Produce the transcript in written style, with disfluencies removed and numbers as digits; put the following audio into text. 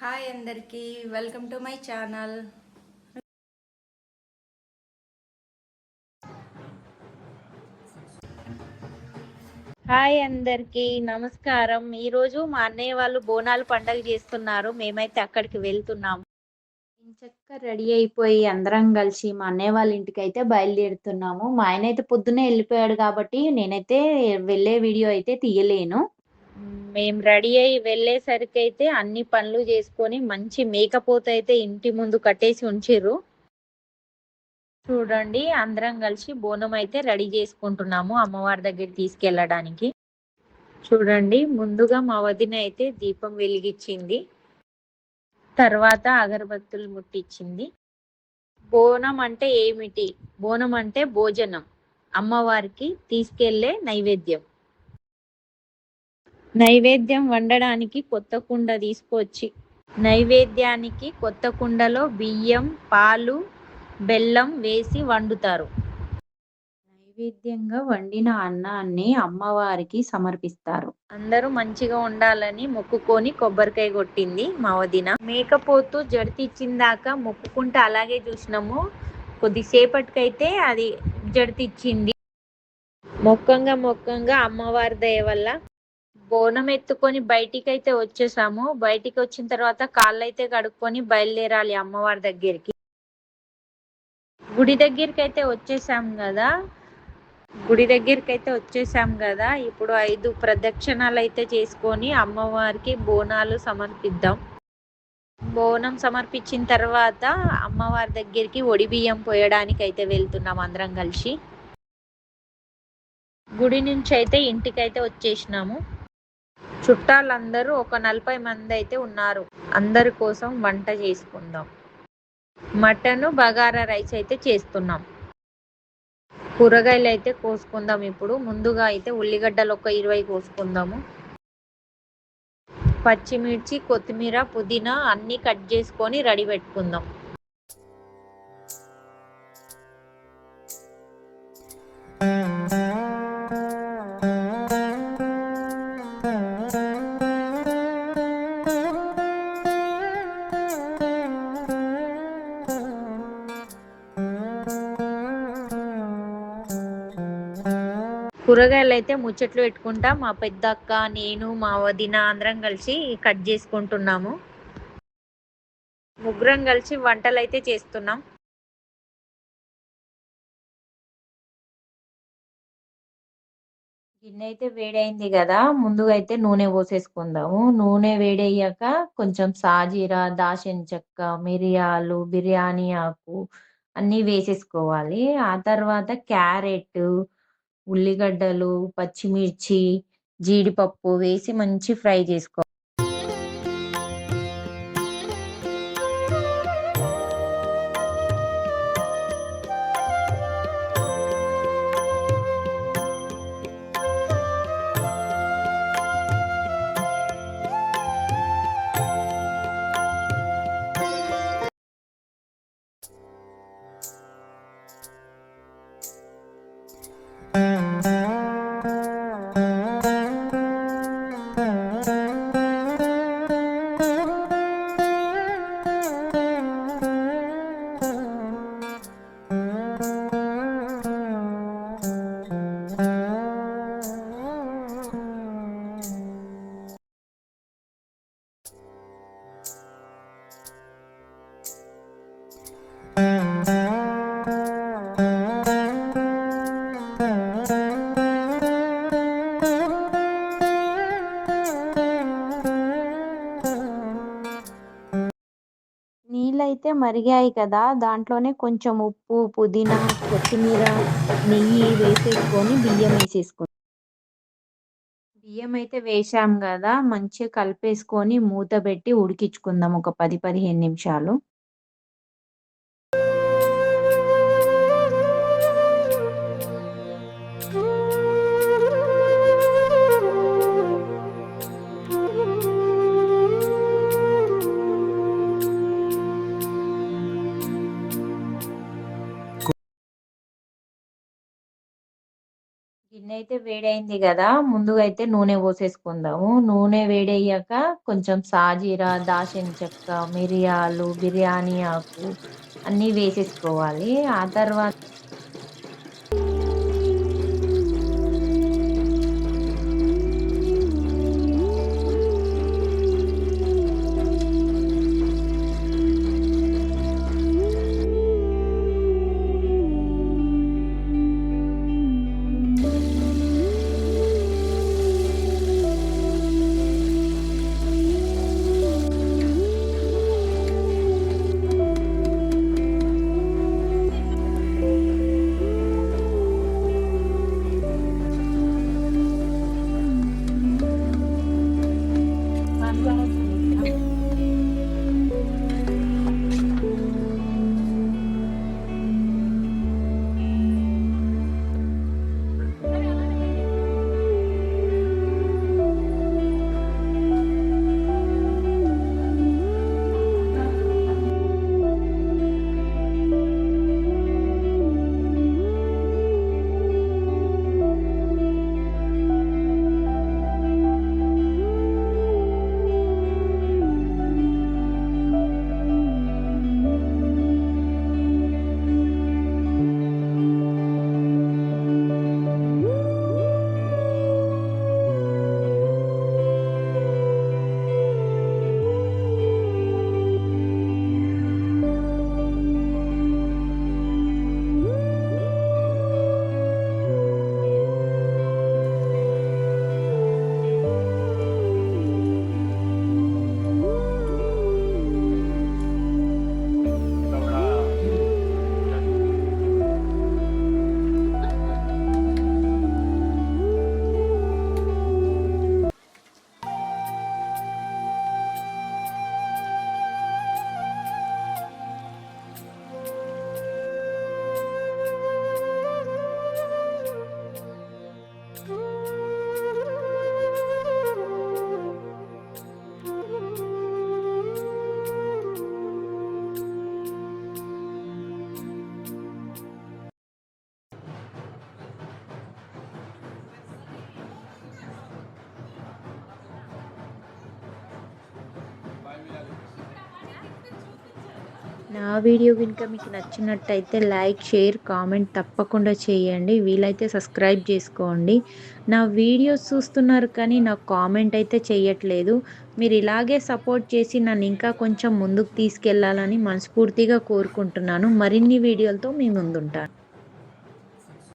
Hi అందరికీ, welcome to my channel. Hi అందరికీ నమస్కారం. ఈరోజు మా అన్నయ్య వాళ్ళు బోనాలు పండగ చేస్తున్నారు. మేమైతే అక్కడికి వెళ్తున్నాము. చక్కగా రెడీ అయిపోయి అందరం కలిసి మా అన్నయ్య వాళ్ళ ఇంటికి అయితే బయలుదేరుతున్నాము. మా ఆయన అయితే పొద్దున్నే వెళ్ళిపోయాడు కాబట్టి నేనైతే వెళ్ళే వీడియో అయితే తీయలేను. మేము రెడీ అయ్యి వెళ్ళేసరికి అయితే అన్ని పనులు చేసుకొని మంచి మేకపోతే అయితే ఇంటి ముందు కట్టేసి ఉంచిర్రు. చూడండి, అందరం కలిసి బోనం అయితే రెడీ చేసుకుంటున్నాము అమ్మవారి దగ్గర తీసుకెళ్ళడానికి. చూడండి, ముందుగా మా వదిన అయితే దీపం వెలిగించింది, తర్వాత అగరబత్తులు ముట్టించింది. బోనం అంటే ఏమిటి? బోనం అంటే భోజనం, అమ్మవారికి తీసుకెళ్లే నైవేద్యం. నైవేద్యం వండడానికి కొత్త కుండ తీసుకొచ్చి నైవేద్యానికి కొత్త కుండలో బియ్యం, పాలు, బెల్లం వేసి వండుతారు. నైవేద్యంగా వండిన అన్నాన్ని అమ్మవారికి సమర్పిస్తారు. అందరూ మంచిగా ఉండాలని మొక్కుకొని కొబ్బరికాయ కొట్టింది మా వదిన. మేకపోతు జడితిచ్చిందాక మొక్కుకుంటే అలాగే చూసినాము. కొద్దిసేపటికైతే అది జడితిచ్చింది. మొక్కంగా అమ్మవారి దయ వల్ల బోనం ఎత్తుకొని బయటికి అయితే వచ్చేసాము. బయటికి వచ్చిన తర్వాత కాళ్ళైతే కడుక్కొని బయలుదేరాలి అమ్మవారి దగ్గరికి. గుడి దగ్గరికి అయితే వచ్చేసాం కదా. ఇప్పుడు 5 ప్రదక్షిణాలు అయితే చేసుకొని అమ్మవారికి బోనాలు సమర్పిద్దాం. బోనం సమర్పించిన తర్వాత అమ్మవారి దగ్గరికి ఒడి బియ్యం పోయడానికి అయితే వెళ్తున్నాం అందరం కలిసి. గుడి నుంచి అయితే ఇంటికైతే వచ్చేసినాము. చుట్టాలందరూ ఒక 40 మంది అయితే ఉన్నారు. అందరి కోసం వంట చేసుకుందాం. మటన్ బగారా రైస్ అయితే చేస్తున్నాం. కూరగాయలు అయితే కోసుకుందాం. ఇప్పుడు ముందుగా అయితే ఉల్లిగడ్డలు ఒక 20 కోసుకుందాము. పచ్చిమిర్చి, కొత్తిమీర, పుదీనా అన్నీ కట్ చేసుకొని రెడీ పెట్టుకుందాం. కూరగాయలు అయితే ముచ్చట్లు పెట్టుకుంటా మా పెద్ద అక్క, నేను, మా వదిన అందరం కలిసి కట్ చేసుకుంటున్నాము. ముగ్గురం కలిసి వంటలు అయితే చేస్తున్నాం. గిన్నె అయితే వేడైంది కదా, ముందుగా అయితే నూనె పోసేసుకుందాము. నూనె వేడయ్యాక కొంచెం సాజీరా, దాల్చిన చెక్క, మిరియాలు, బిర్యానీ ఆకు అన్నీ వేసేసుకోవాలి. ఆ తర్వాత క్యారెట్, ఉల్లిగడ్డలు, పచ్చిమిర్చి, జీడిపప్పు వేసి మంచి ఫ్రై చేసుకోవాలి. నీళ్ళైతే మరిగాయి కదా, దాంట్లోనే కొంచెం ఉప్పు, పుదీనా, కొత్తిమీర, నెయ్యి వేసేసుకొని బియ్యం వేసేసుకుంటాం. బియ్యం అయితే వేసాం కదా, మంచిగా కలిపేసుకొని మూత పెట్టి ఉడికించుకుందాం ఒక 10-15 నిమిషాలు. గిన్నె అయితే వేడైంది కదా, ముందుగా అయితే నూనె పోసేసుకుందాము. నూనె వేడయ్యాక కొంచెం సాజీరా, దాల్చిన చెక్క, మిరియాలు, బిర్యానీ ఆకు అన్నీ వేసేసుకోవాలి. ఆ తర్వాత నా వీడియో కనుక మీకు నచ్చినట్టయితే లైక్, షేర్, కామెంట్ తప్పకుండా చేయండి. వీలైతే సబ్స్క్రైబ్ చేసుకోండి. నా వీడియోస్ చూస్తున్నారు కానీ నాకు కామెంట్ అయితే చేయట్లేదు. మీరు ఇలాగే సపోర్ట్ చేసి నన్ను ఇంకా కొంచెం ముందుకు తీసుకెళ్ళాలని మనస్ఫూర్తిగా కోరుకుంటున్నాను. మరిన్ని వీడియోలతో మీ ముందుంటాను.